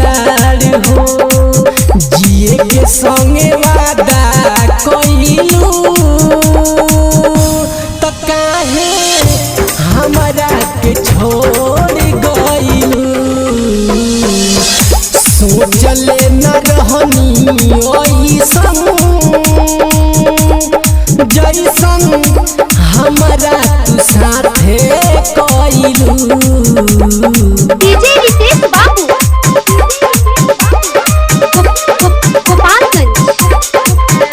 उजाड़ हो जिए के संगे वादा कइलू तो काहे हमरा के छोड़ गइलू सोचले न रहनी ओइसन जैसन हमरा तू साथे कइलू। डीजे रितेश बाबू गोपालगंज।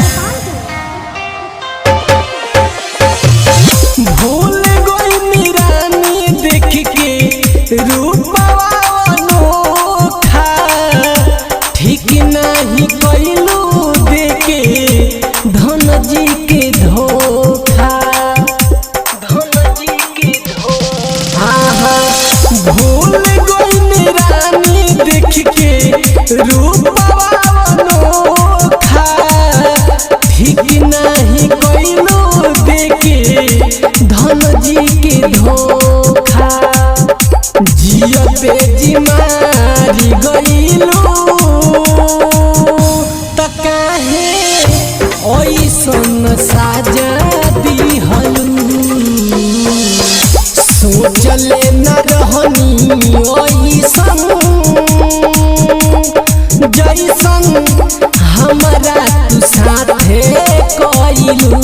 भूल गई रानी देख के रूपवा अनोखा ठीक नहीं कइलू देके धन जी के धोखा भूल गई रानी देख के रूपवा अनोखा ठीक नहीं कइलू देके धन जी के धोखा जियते जी मारी गइलू त काहे ओइसन साजा दिहलू सोचले न रहनी ओइसन जैसन हमरा तू साथे कइलू।